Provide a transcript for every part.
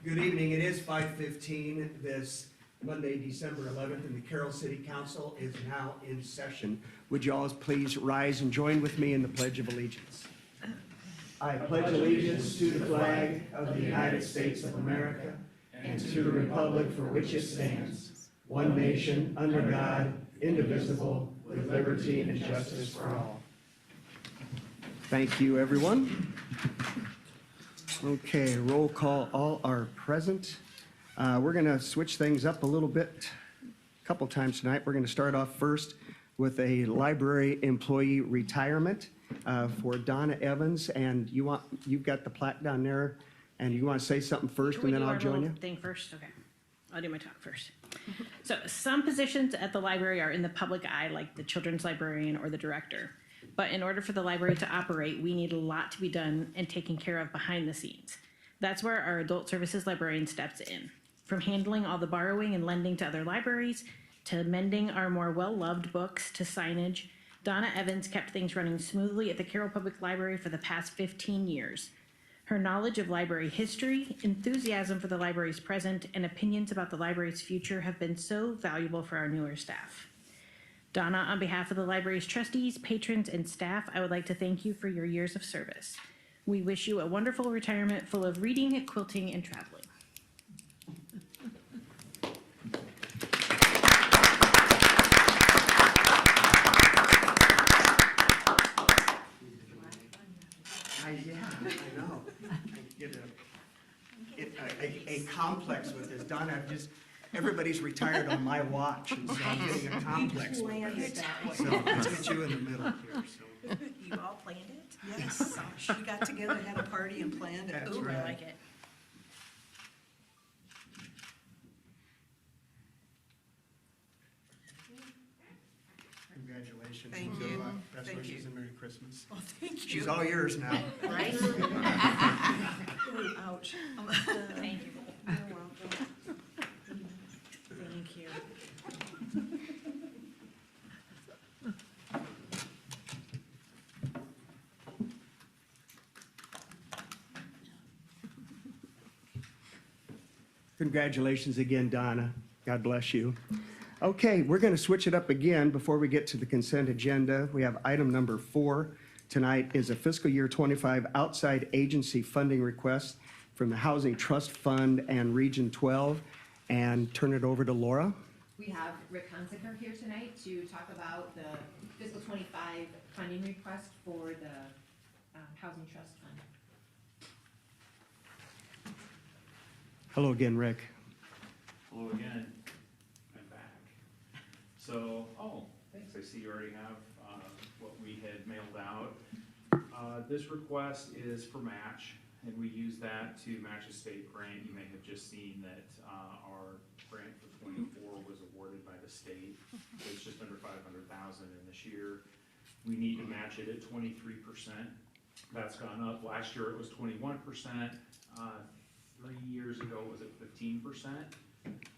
Good evening. It is 5:15 this Monday, December 11th, and the Carroll City Council is now in session. Would you all please rise and join with me in the Pledge of Allegiance? I pledge allegiance to the flag of the United States of America and to the republic for which it stands, one nation, under God, indivisible, with liberty and justice for all. Thank you, everyone. Okay, roll call, all are present. We're going to switch things up a little bit, a couple times tonight. We're going to start off first with a library employee retirement for Donna Evans, and you've got the plaque down there, and you want to say something first, and then I'll join you? Thing first, okay. I'll do my talk first. So some positions at the library are in the public eye, like the children's librarian or the director. But in order for the library to operate, we need a lot to be done and taken care of behind the scenes. That's where our adult services librarian steps in. From handling all the borrowing and lending to other libraries, to mending our more well-loved books, to signage, Donna Evans kept things running smoothly at the Carroll Public Library for the past 15 years. Her knowledge of library history, enthusiasm for the library's present, and opinions about the library's future have been so valuable for our newer staff. Donna, on behalf of the library's trustees, patrons, and staff, I would like to thank you for your years of service. We wish you a wonderful retirement full of reading, quilting, and traveling. I know. I get a complex with this. Donna, everybody's retired on my watch, and so I'm getting a complex with it. So let's get you in the middle here. So. You all planned it? Yes. We got together, had a party and planned it. That's Ooh, right. I like it. Congratulations. Thank Good you. luck. Best Thank wishes you. and Merry Christmas. Well, thank you. She's all yours now. Right? Ooh, ouch. Thank you. You're welcome. Thank you. Congratulations again, Donna. God bless you. Okay, we're going to switch it up again before we get to the consent agenda. We have item number 4 tonight is a fiscal year 25 outside agency funding request from the Housing Trust Fund and Region 12, and turn it over to Laura. We have Rick Hunziker here tonight to talk about the fiscal 25 funding request for the Housing Trust Fund. Hello again, Rick. Hello again, I'm back. So, thanks, I see you already have what we had mailed out. This request is for match, and we use that to match a state grant. You may have just seen that our grant for 24 was awarded by the state. It's just under $500,000 in this year. We need to match it at 23%. That's gone up. Last year it was 21%. 3 years ago it was at 15%.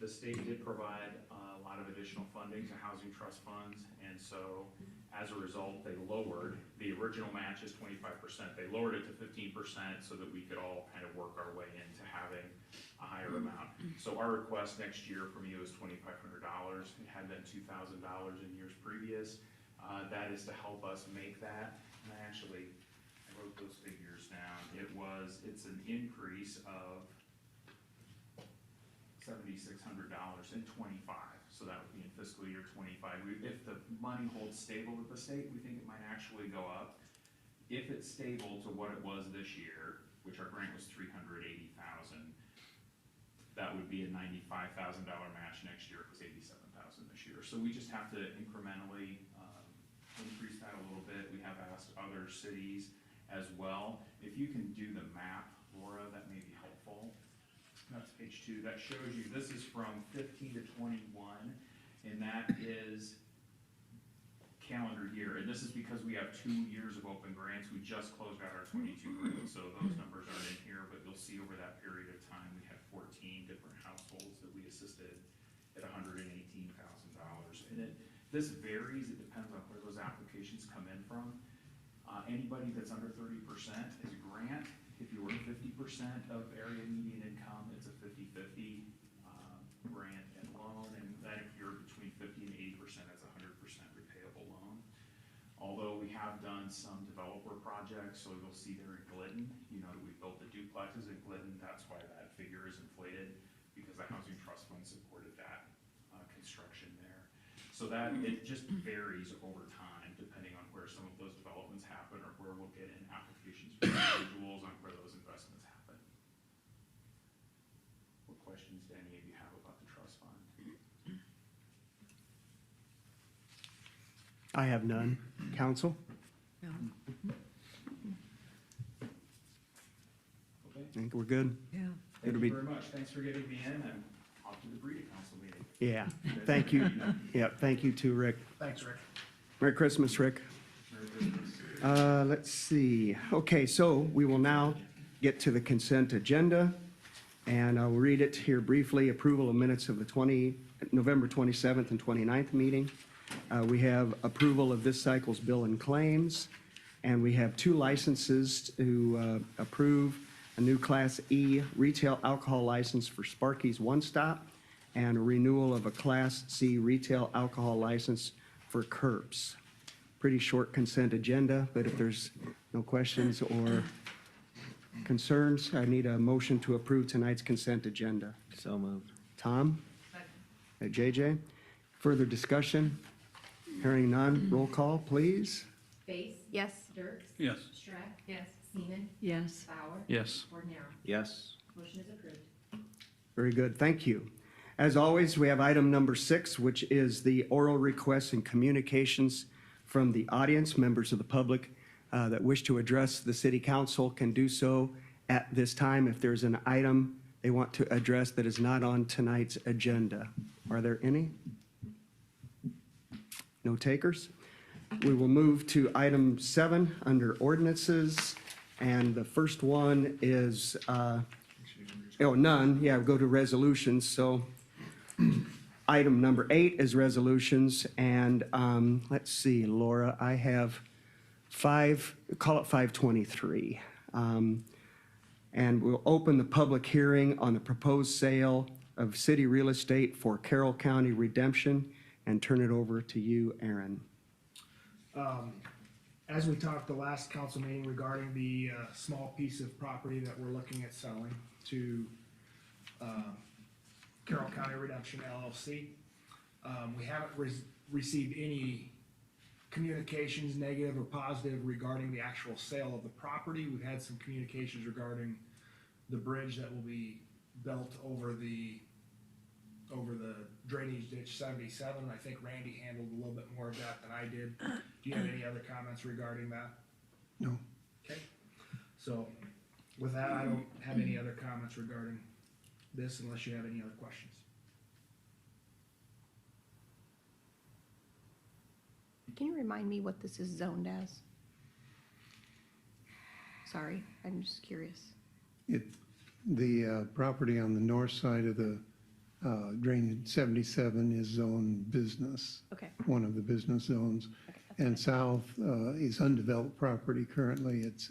The state did provide a lot of additional funding to housing trust funds, and so as a result, they lowered, the original match is 25%, they lowered it to 15% so that we could all kind of work our way into having a higher amount. So our request next year from you is $2,500. It had been $2,000 in years previous. That is to help us make that, and I wrote those figures down. It's an increase of $7,600 in 25, so that would be in fiscal year 25. If the money holds stable with the state, we think it might actually go up. If it's stable to what it was this year, which our grant was $380,000, that would be a $95,000 match next year. It was $87,000 this year. So we just have to incrementally increase that a little bit. We have asked other cities as well. If you can do the map, Laura, that may be helpful. That's page 2. That shows you, this is from 15 to 21, and that is calendar year. And this is because we have 2 years of open grants. We just closed out our 22 grants, so those numbers aren't in here, but you'll see over that period of time, we had 14 different households that we assisted at $118,000. And this varies. It depends on where those applications come in from. Anybody that's under 30% is a grant. If you you were 50% of area median income, it's a 50/50 grant and loan, and then if you're between 50 and 80%, it's a 100% repayable loan. Although we have done some developer projects, so you'll see there in Glidden, you know, we built the duplexes in Glidden, that's why that figure is inflated, because the Housing Trust Fund supported that construction there. So that, it just varies over time, depending on where some of those developments happen, or where we'll get in applications from individuals on where those investments happen. What questions do any of you have about the trust fund? I have none. Council? No. Okay, I think we're good. Yeah. thank It'll you be- very much, thanks for getting me in, and off to the Breeda Council meeting. Yeah, thank you. Yeah, thank you too, Rick. Thanks, Rick. Merry Christmas, Rick. Merry Christmas. Let's see. Okay, so we will now get to the consent agenda, and I'll read it here briefly. Approval of minutes of the November 27th and 29th meeting. We have approval of this cycle's bill and claims, and we have 2 licenses to approve: a new Class E retail alcohol license for Sparky's One Stop, and a renewal of a Class C retail alcohol license for Kerps. Pretty short consent agenda, but if there's no questions or concerns, I need a motion to approve tonight's consent agenda. So moved. Tom? JJ? Further discussion? Hearing none, roll call, please. Base? Yes. Dirks? Yes. Shrek? Yes. Seaman? Yes. Bauer? Yes. Wardenaro? Yes. Motion is approved. Very good, thank you. As always, we have item number 6, which is the oral requests and communications from the audience. Members of the public that wish to address the city council can do so at this time if there's an item they want to address that is not on tonight's agenda. Are there any? No takers? We will move to item 7 under ordinances, and the first one is, none, yeah, we'll go to resolutions, so item number 8 is resolutions, and let's see, Laura, I have 5, call it 523. And we'll open the public hearing on the proposed sale of city real estate for Carroll County redemption, and turn it over to you, Aaron. As we talked the last council meeting regarding the small piece of property that we're looking at selling to Carroll County Redemption LLC, we haven't received any communications, negative or positive, regarding the actual sale of the property. We've had some communications regarding the bridge that will be built over the drainage ditch 77. I think Randy handled a little bit more of that than I did. Do you have any other comments regarding that? No. Okay, so with that, I don't have any other comments regarding this unless you have any other questions. Can you remind me what this is zoned as? Sorry, I'm just curious. The property on the north side of the drainage 77 is zoned business, Okay. one of the business zones. Okay, that's And fine. south is undeveloped property currently, it's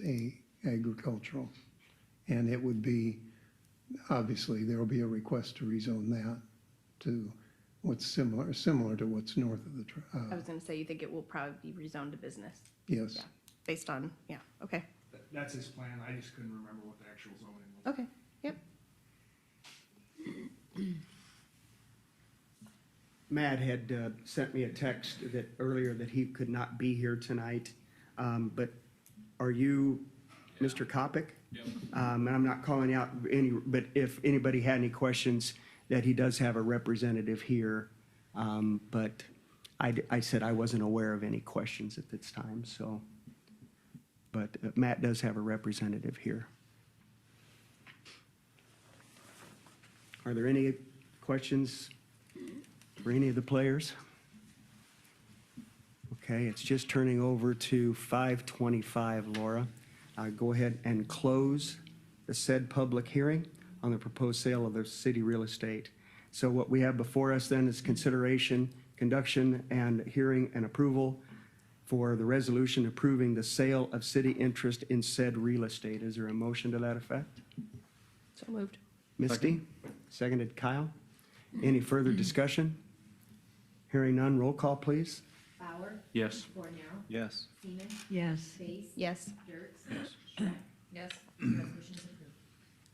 agricultural. And it would be, obviously, there will be a request to rezone that to what's similar to what's north of the, I was gonna say, you think it will probably be rezoned to business? yes. Yeah, based on, yeah, okay, That's his plan. I just couldn't remember what the actual zoning was. okay, yep. Matt had sent me a text that earlier that he could not be here tonight. But are you Mr. Kopic? Yep. And I'm not calling out any, but if anybody had any questions, that he does have a representative here. But I said I wasn't aware of any questions at this time, so. But Matt does have a representative here. Are there any questions for any of the players? Okay, it's just turning over to 5:25, Laura. Go ahead and close the said public hearing on the proposed sale of the city real estate. So what we have before us then is consideration, conduction, and hearing and approval for the resolution approving the sale of city interest in said real estate. Is there a motion to that effect? So moved. Misty? Seconded Kyle. Any further discussion? Hearing none, roll call, please. Bauer, Yes. Bornero, Yes. Seaman, Yes. Base, Yes. Dirks, Schreck. Yes. Resolution is approved.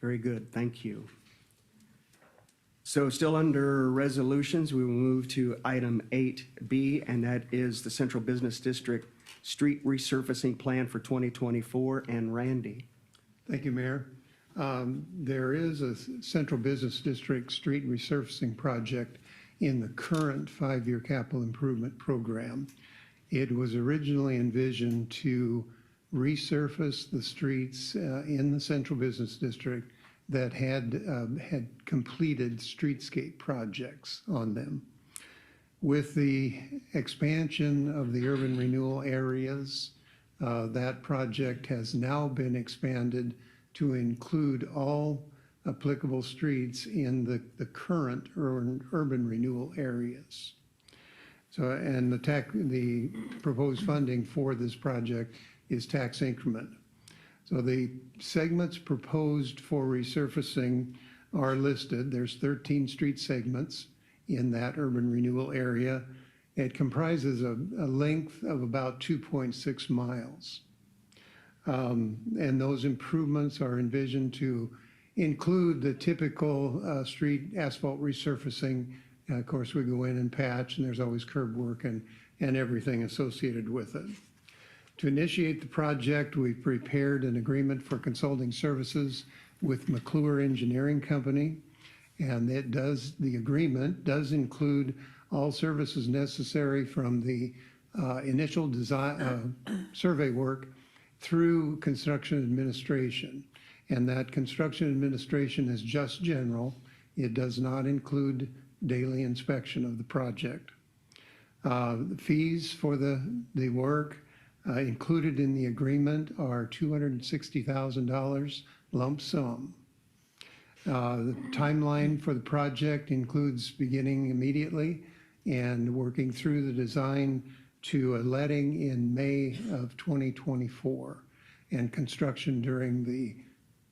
Very good, thank you. So still under resolutions, we will move to item 8B, and that is the Central Business District Street Resurfacing Plan for 2024. And Randy. Thank you, Mayor. There is a Central Business District street resurfacing project in the current five-year capital improvement program. It was originally envisioned to resurface the streets in the Central Business District that had completed streetscape projects on them. With the expansion of the urban renewal areas, that project has now been expanded to include all applicable streets in the current urban renewal areas. So, and the proposed funding for this project is tax increment. So the segments proposed for resurfacing are listed. There's 13 street segments in that urban renewal area. It comprises a length of about 2.6 miles. And those improvements are envisioned to include the typical street asphalt resurfacing. Of course, we go in and patch, and there's always curb work and everything associated with it. To initiate the project, we've prepared an agreement for consulting services with McClure Engineering Company, and the agreement does include all services necessary from the initial design survey work through construction administration. And that construction administration is just general. It does not include daily inspection of the project. The fees for the work included in the agreement are $260,000 lump sum. The timeline for the project includes beginning immediately and working through the design to a letting in May of 2024 and construction during the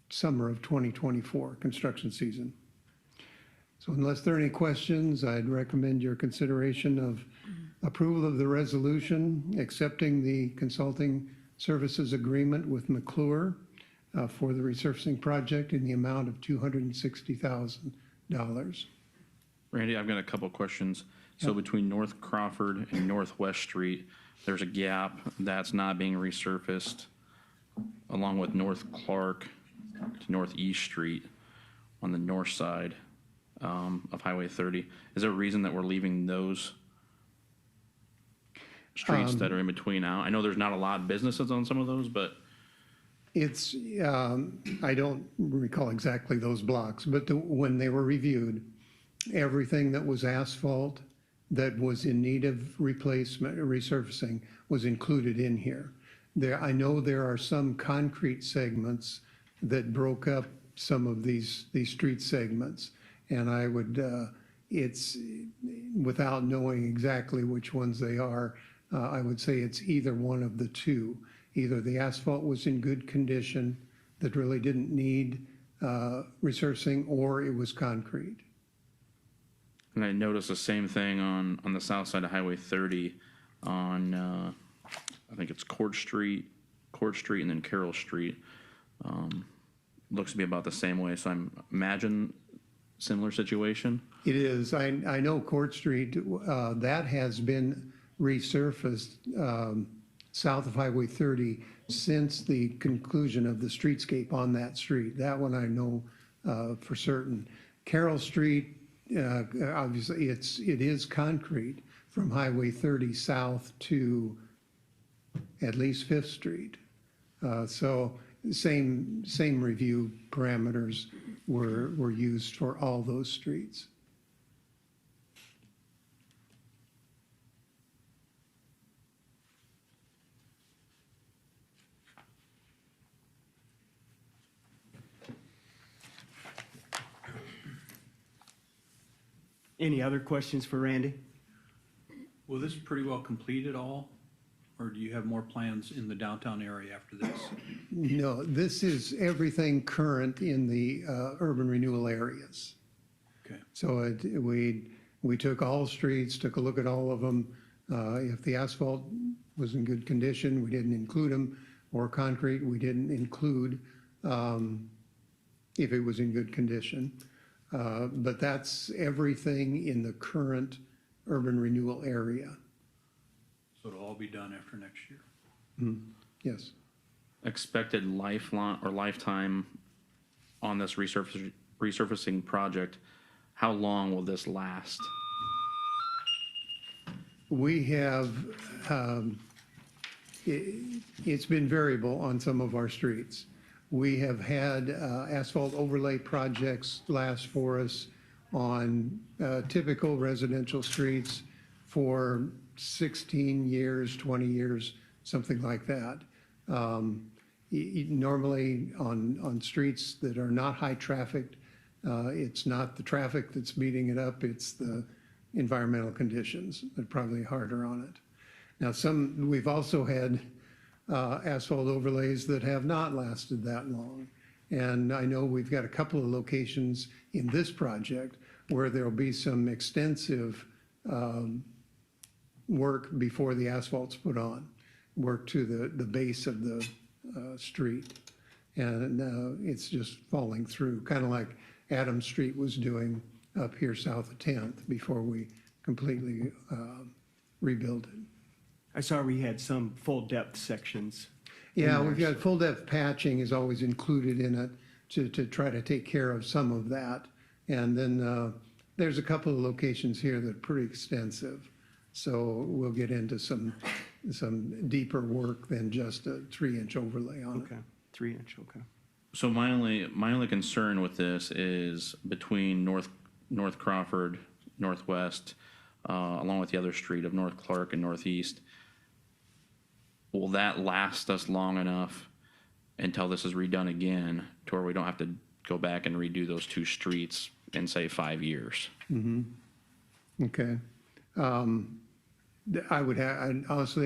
summer of 2024 construction season. So unless there are any questions, I'd recommend your consideration of approval of the resolution accepting the consulting services agreement with McClure for the resurfacing project in the amount of $260,000. Randy, I've got a couple of questions. So between North Crawford and Northwest Street, there's a gap that's not being resurfaced, along with North Clark to Northeast Street on the north side of Highway 30. Is there a reason that we're leaving those streets that are in between now? I know there's not a lot of businesses on some of those, but It's, I don't recall exactly those blocks, but when they were reviewed, everything that was asphalt that was in need of replacement, resurfacing, was included in here. I know there are some concrete segments that broke up some of these street segments. And I would, it's, without knowing exactly which ones they are, I would say it's either one of the two. Either the asphalt was in good condition that really didn't need resurfacing, or it was concrete. and I noticed the same thing on the south side of Highway 30 on, I think it's Court Street, and then Carroll Street. Looks to be about the same way, so I'm imagine similar situation. It is. I know Court Street, that has been resurfaced south of Highway 30 since the conclusion of the streetscape on that street. That one I know for certain. Carroll Street, obviously, it is concrete from Highway 30 south to at least 5th Street. So same review parameters were used for all those streets. Any other questions for Randy? Will this pretty well complete it all? or do you have more plans in the downtown area after this? No, this is everything current in the urban renewal areas. Okay. So we took all streets, took a look at all of them. If the asphalt was in good condition, we didn't include them, or concrete, we didn't include if it was in good condition. But that's everything in the current urban renewal area. So it'll all be done after next year? Yes. Expected lifetime on this resurfacing project, how long will this last? We have, it's been variable on some of our streets. We have had asphalt overlay projects last for us on typical residential streets for 16 years, 20 years, something like that. Normally on streets that are not high trafficked, it's not the traffic that's beating it up, it's the environmental conditions that are probably harder on it. Now we've also had asphalt overlays that have not lasted that long. And I know we've got a couple of locations in this project where there'll be some extensive work before the asphalt's put on, work to the base of the street. And it's just falling through, kind of like Adams Street was doing up here south of 10th before we completely rebuilt it. I saw we had some full depth sections. Yeah, we've got full depth patching is always included in it to try to take care of some of that. And then there's a couple of locations here that are pretty extensive. So we'll get into some deeper work than just a 3-inch overlay on it. Okay, 3-inch, okay. So my only concern with this is between North Crawford, Northwest, along with the other street of North Clark and Northeast. Will that last us long enough until this is redone again to where we don't have to go back and redo those two streets in, say, 5 years? Okay. Honestly,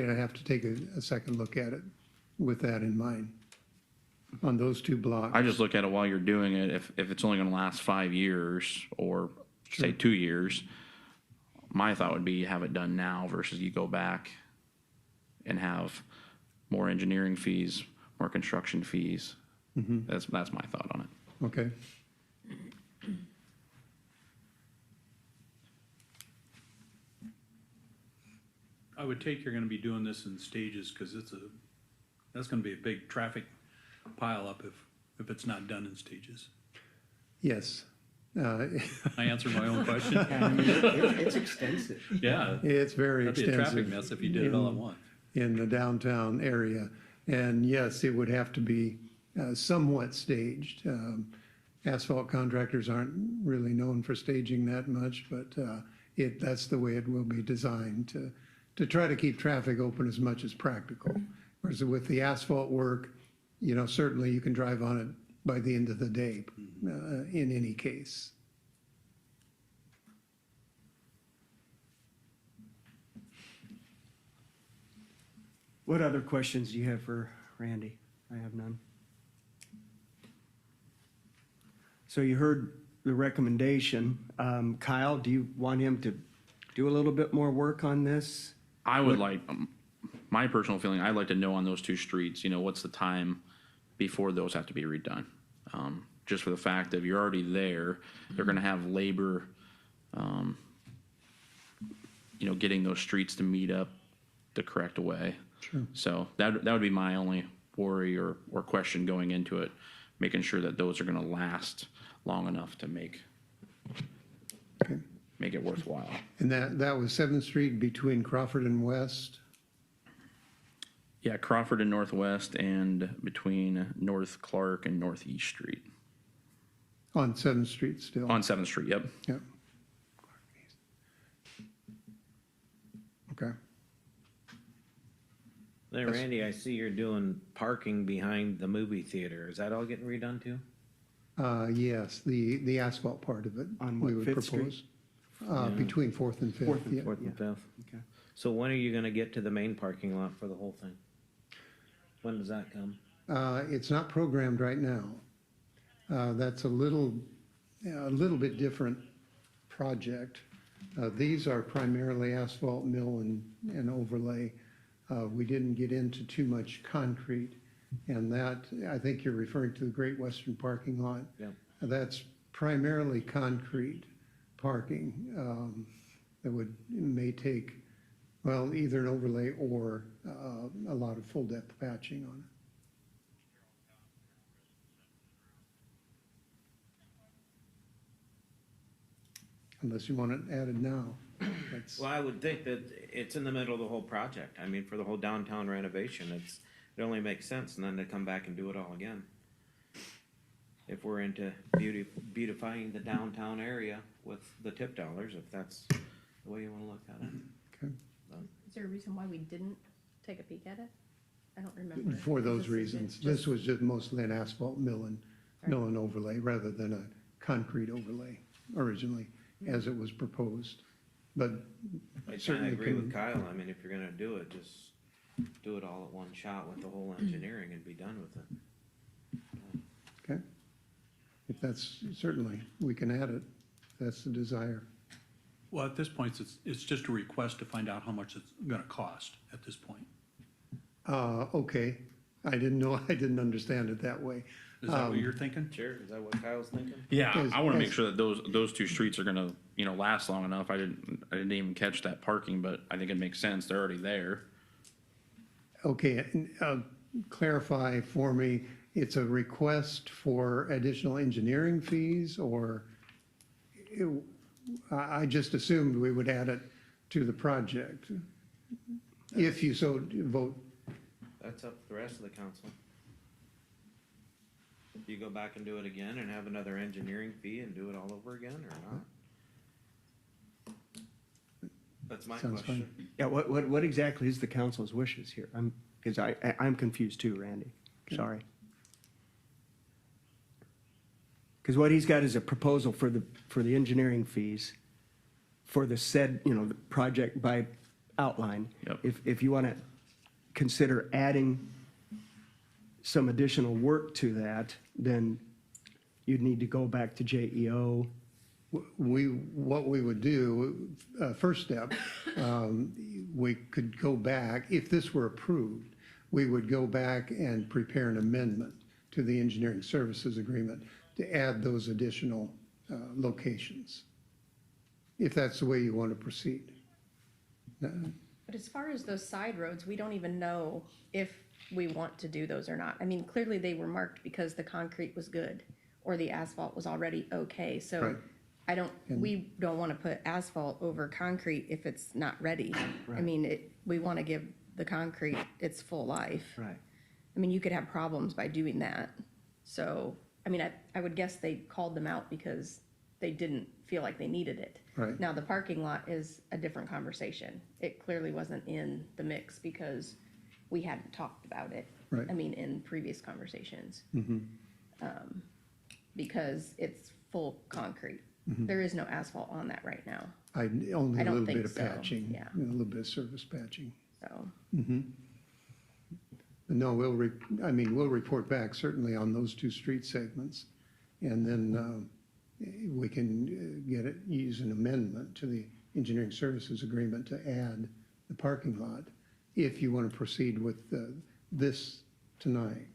I'd have to take a second look at it with that in mind on those two blocks. I just look at it while you're doing it. If it's only going to last 5 years or say 2 years, my thought would be have it done now versus you go back and have more engineering fees, more construction fees. That's my thought on it. Okay. I would take you're gonna be doing this in stages, because that's gonna be a big traffic pileup if it's not done in stages. Yes. I answered my own question? I mean, it's extensive. Yeah, It's very that'd be a traffic extensive mess if you did it all at once. in the downtown area. And yes, it would have to be somewhat staged. Asphalt contractors aren't really known for staging that much, but that's the way it will be designed to try to keep traffic open as much as practical. Whereas with the asphalt work, certainly you can drive on it by the end of the day, in any case. What other questions do you have for Randy? I have none. So you heard the recommendation. Kyle, do you want him to do a little bit more work on this? I would like, my personal feeling, I'd like to know on those two streets, what's the time before those have to be redone? Just for the fact that if you're already there, they're gonna have labor, getting those streets to meet up the correct way. Sure. So that would be my only worry or question going into it, making sure that those are gonna last long enough to make it worthwhile. And that was 7th Street between Crawford and West? Yeah, Crawford and Northwest and between North Clark and Northeast Street. On 7th Street still? On 7th Street, yep. Yep. Okay. Hey, Randy, I see you're doing parking behind the movie theater. Is that all getting redone too? Yes, the asphalt part of it. On what, we would 5th Street? propose. Between 4th and 5th. 4th and yeah. 4th and 5th? Okay. So when are you gonna get to the main parking lot for the whole thing? When does that come? It's not programmed right now. That's a little bit different project. These are primarily asphalt mill and overlay. We didn't get into too much concrete, and that, I think you're referring to the Great Western parking lot. Yeah. That's primarily concrete parking. That may take, well, either an overlay or a lot of full depth patching on it. Unless you want it added now. That's, Well, I would think that it's in the middle of the whole project. I mean, for the whole downtown renovation, it only makes sense, and then to come back and do it all again. If we're into beautifying the downtown area with the tip dollars, if that's the way you wanna look at it. okay. Is there a reason why we didn't take a peek at it? I don't remember. For those This is reasons. just- This was just mostly an asphalt mill and overlay rather than a concrete overlay originally, as it was proposed. But I kinda certainly agree with can, Kyle. I mean, if you're gonna do it, just do it all at one shot with the whole engineering and be done with it. okay. If that's, certainly, we can add it, if that's the desire. Well, at this point, it's just a request to find out how much it's gonna cost at this point. Okay, I didn't understand it that way. Is that what you're thinking? Sure, is that what Kyle's thinking? Yeah, As- I wanna make as- sure that those two streets are gonna, last long enough. I didn't even catch that parking, but I think it makes sense. They're already there. Okay, clarify for me, it's a request for additional engineering fees, or I just assumed we would add it to the project. If you so vote, That's up to the rest of the council. Do you go back and do it again and have another engineering fee and do it all over again, or not? That's my Sounds question. Yeah, what exactly is the council's wishes here? Because I'm confused too, Randy. Sorry. Because what he's got is a proposal for the engineering fees for the said, the project by outline. Yep. If you want to consider adding some additional work to that, then you'd need to go back to JEO. what we would do, first step, we could go back, if this were approved, we would go back and prepare an amendment to the engineering services agreement to add those additional locations, if that's the way you want to proceed. But as far as those side roads, we don't even know if we want to do those or not. I mean, clearly they were marked because the concrete was good or the asphalt was already okay. So Right. we don't want to put asphalt over concrete if it's not ready. I mean, we want to give the concrete its full life. Right. I mean, you could have problems by doing that. So, I mean, I would guess they called them out because they didn't feel like they needed it. Right. Now, the parking lot is a different conversation. It clearly wasn't in the mix because we hadn't talked about it. Right. I mean, in previous conversations. Mm-hmm. Because it's full concrete. There is no asphalt on that right now, Only I a don't little bit think of so, patching, yeah. a little bit of surface patching. so. No, we'll report back certainly on those two street segments. And then we can use an amendment to the engineering services agreement to add the parking lot, if you want to proceed with this tonight.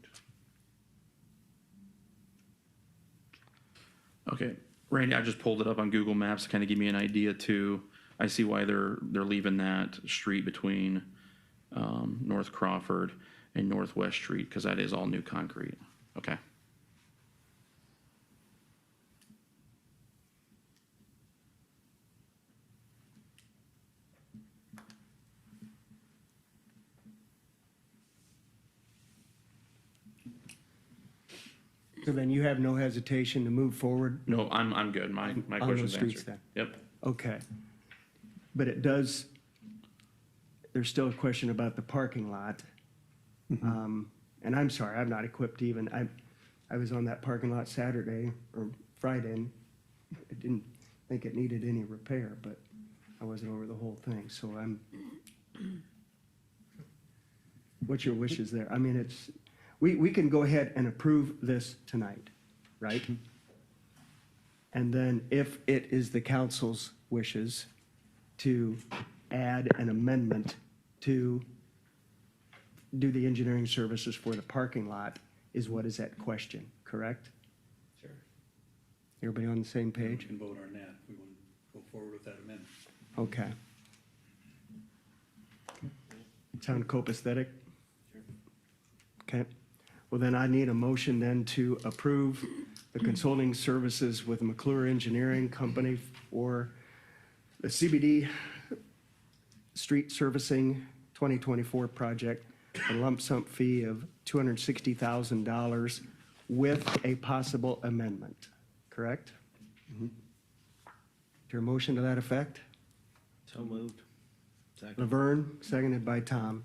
Okay, Randy, I just pulled it up on Google Maps to kind of give me an idea too. I see why they're leaving that street between North Crawford and Northwest Street, because that is all new concrete. Okay. So then you have no hesitation to move forward? No, I'm good. My On those question's streets answered. Yep. Okay. But there's still a question about the parking lot. And I'm sorry, I'm not equipped to even, I was on that parking lot Saturday or Friday, and I didn't think it needed any repair, but I wasn't over the whole thing, so What's your wishes there? I mean, we can go ahead and approve this tonight, right? And then if it is the council's wishes to add an amendment to do the engineering services for the parking lot is what is at question, correct? Sure. Everybody on the same We page? can vote on that if we want to go forward with that amendment. Okay. Sound copacetic? Okay. Well, then I need a motion then to approve the consulting services with McClure Engineering Company for the CBD Street Servicing 2024 project, a lump sum fee of $260,000 with a possible amendment, correct? Is there a motion to that effect? So moved. Second. Laverne, seconded by Tom.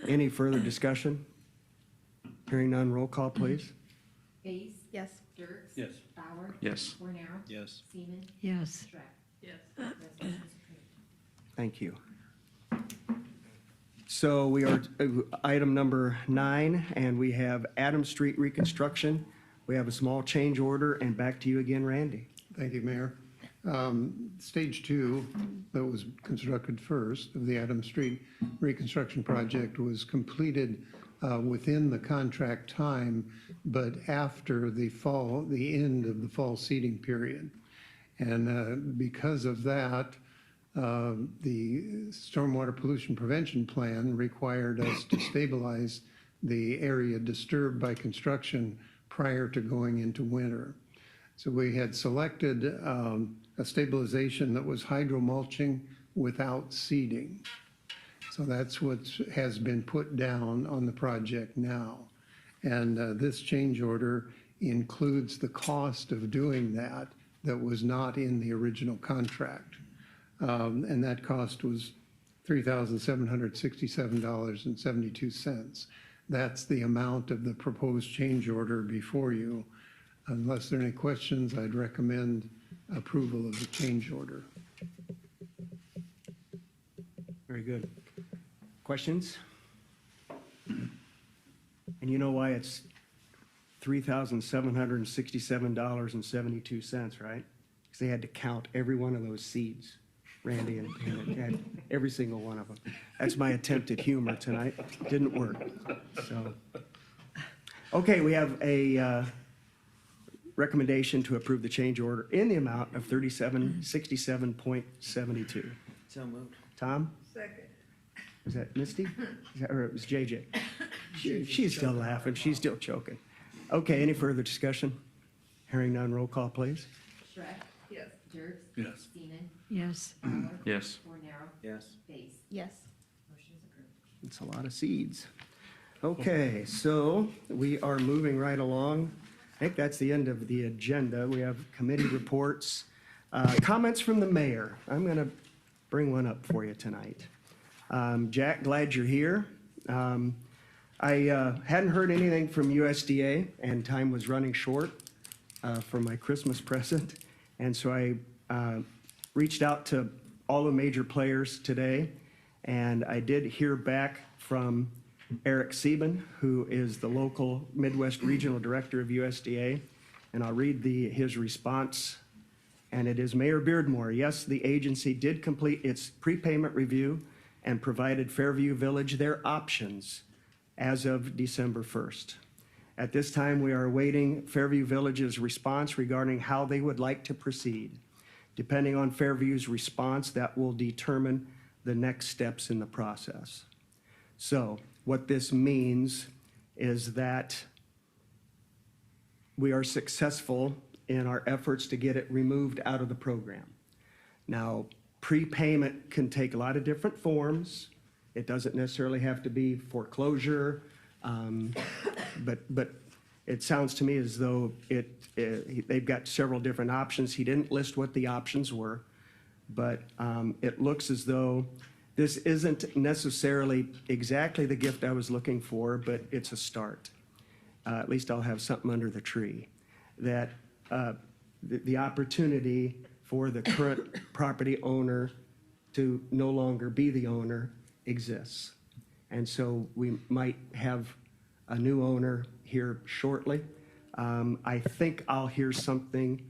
Any further discussion? Hearing none, roll call, please. Base. Yes. Dirks. Yes. Bauer. Yes. Cornell. Yes. Seaman. Yes. Shrek. Yes. Resolution's approved. Thank you. So we are item number 9, and we have Adams Street reconstruction. We have a small change order, and back to you again, Randy. Thank you, Mayor. Stage 2, that was constructed first of the Adams Street reconstruction project, was completed within the contract time, but after the end of the fall seeding period. And because of that, the stormwater pollution prevention plan required us to stabilize the area disturbed by construction prior to going into winter. So we had selected a stabilization that was hydromulching without seeding. So that's what has been put down on the project now. And this change order includes the cost of doing that was not in the original contract. And that cost was $3,767.72. That's the amount of the proposed change order before you. Unless there are any questions, I'd recommend approval of the change order. Very good. Questions? And you know why it's $3,767.72, right? Because they had to count every one of those seeds, Randy, and it had every single one of them. That's my attempt at humor tonight. Didn't work. So, okay, we have a recommendation to approve the change order in the amount of $3767.72. So moved. Tom? Second. Was that Misty? Or it was JJ? She's still laughing. She's still choking. Okay, any further discussion? Hearing none, roll call, please. Shrek. Yes. Dirks. Yes. Seaman. Yes. Bauer. Yes. Cornell. Yes. Base. Yes. Motion's approved. It's a lot of seeds. Okay, so we are moving right along. I think that's the end of the agenda. We have committee reports. Comments from the mayor. I'm going to bring one up for you tonight. Jack, glad you're here. I hadn't heard anything from USDA, and time was running short for my Christmas present. And so I reached out to all the major players today, and I did hear back from Eric Sieben, who is the local Midwest Regional Director of USDA, and I'll read his response. And it is Mayor Beardmore. Yes, the agency did complete its prepayment review and provided Fairview Village their options as of December 1st. At this time, we are awaiting Fairview Village's response regarding how they would like to proceed. Depending on Fairview's response, that will determine the next steps in the process. So what this means is that we are successful in our efforts to get it removed out of the program. Now, prepayment can take a lot of different forms. It doesn't necessarily have to be foreclosure, but it sounds to me as though they've got several different options. He didn't list what the options were, but it looks as though this isn't necessarily exactly the gift I was looking for, but it's a start. At least I'll have something under the tree. That the opportunity for the current property owner to no longer be the owner exists. And so we might have a new owner here shortly. I think I'll hear something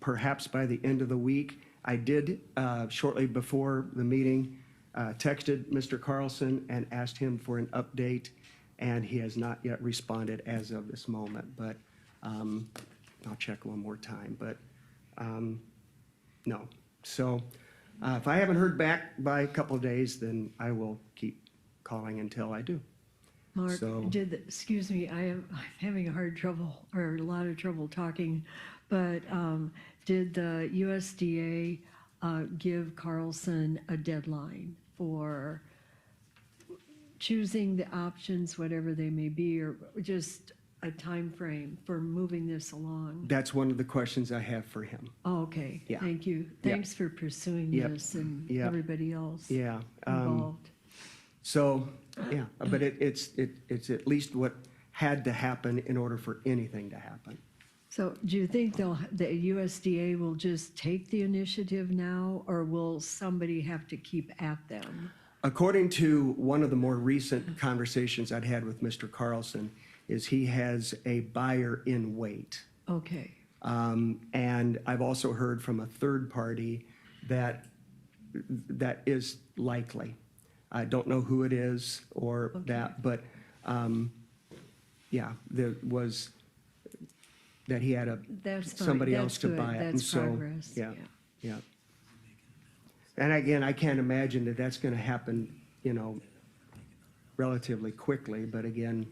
perhaps by the end of the week. I did, shortly before the meeting, texted Mr. Carlson and asked him for an update, and he has not yet responded as of this moment, but I'll check one more time, but no. So if I haven't heard back by a couple of days, then I will keep calling until I do. Mark, So- excuse me, I'm having a lot of trouble talking, but did the USDA give Carlson a deadline for choosing the options, whatever they may be, or just a time frame for moving this along? That's one of the questions I have for him. Oh, okay, Yeah. thank you. Thanks for pursuing Yep. this and Yep. everybody else Yeah. involved. So, yeah, but it's at least what had to happen in order for anything to happen. So do you think the USDA will just take the initiative now, or will somebody have to keep at them? According to one of the more recent conversations I'd had with Mr. Carlson, is he has a buyer in wait. Okay, And I've also heard from a third party that is likely. I don't know who it is or that, but, yeah, there was, that he had that's fine. somebody That's else to good. buy it. And That's so, progress. yeah, yeah. And again, I can't imagine that that's gonna happen, relatively quickly, but again,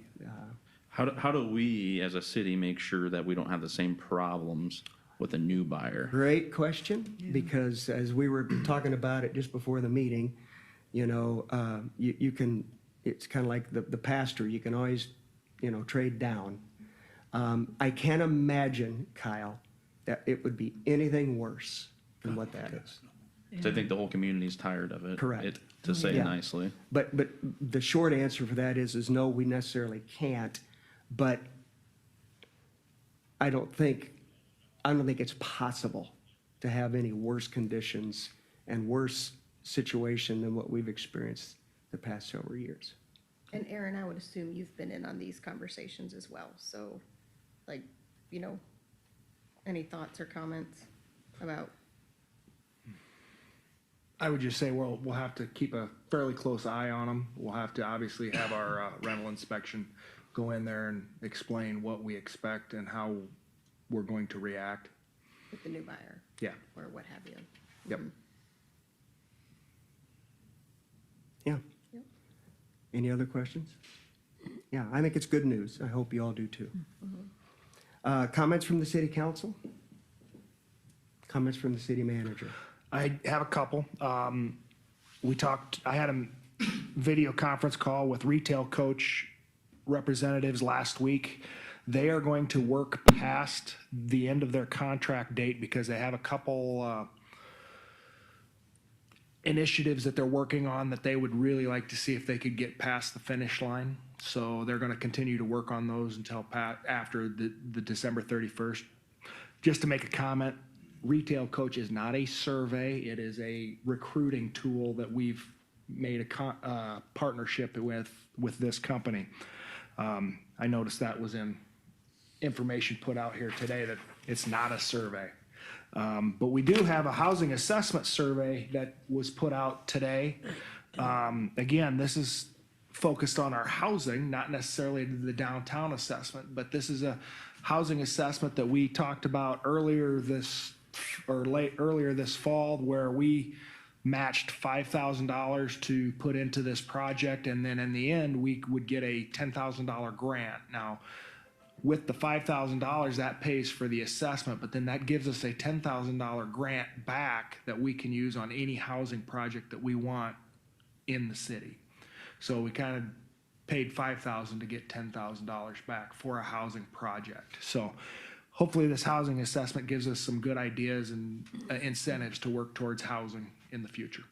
How do we, as a city, make sure that we don't have the same problems with a new buyer? great question, because as we were talking about it just before the meeting, you can, it's kind of like the pastor, you can always, trade down. I can't imagine, Kyle, that it would be anything worse than what that is. So I think the whole community's tired of it. Correct. To say it Yeah. nicely. But the short answer for that is no, we necessarily can't, but I don't think it's possible to have any worse conditions and worse situation than what we've experienced the past several years. And Aaron, I would assume you've been in on these conversations as well, so, like, any thoughts or comments about? I would just say we'll have to keep a fairly close eye on them. We'll have to obviously have our rental inspection go in there and explain what we expect and how we're going to react. With the new buyer, Yeah, or what have you? yep. Yeah. Yep. Any other questions? Yeah, I think it's good news. I hope you all do too. Comments from the city council? Comments from the city manager? I have a couple. I had a video conference call with retail coach representatives last week. They are going to work past the end of their contract date because they have a couple initiatives that they're working on that they would really like to see if they could get past the finish line. So they're going to continue to work on those until after the December 31st. Just to make a comment, Retail Coach is not a survey. It is a recruiting tool that we've made a partnership with this company. I noticed that was in information put out here today that it's not a survey. But we do have a housing assessment survey that was put out today. Again, this is focused on our housing, not necessarily the downtown assessment, but this is a housing assessment that we talked about earlier this fall, where we matched $5,000 to put into this project, and then in the end, we would get a $10,000 grant. Now, with the $5,000, that pays for the assessment, but then that gives us a $10,000 grant back that we can use on any housing project that we want in the city. So we kind of paid $5,000 to get $10,000 back for a housing project. So hopefully this housing assessment gives us some good ideas and incentives to work towards housing in the future.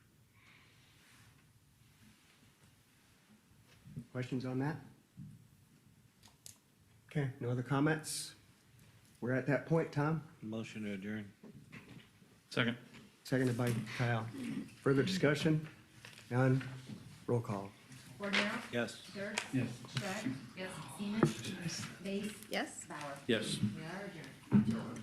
Questions on that? Okay, no other comments? We're at that point, Tom? Motion to adjourn. Second. Seconded by Kyle. Further discussion? None? Roll call. Cordero? Yes. Dirk? Yes. Shred? Yes. Seaman? Base? Yes? Bauer? Yes. We are adjourned.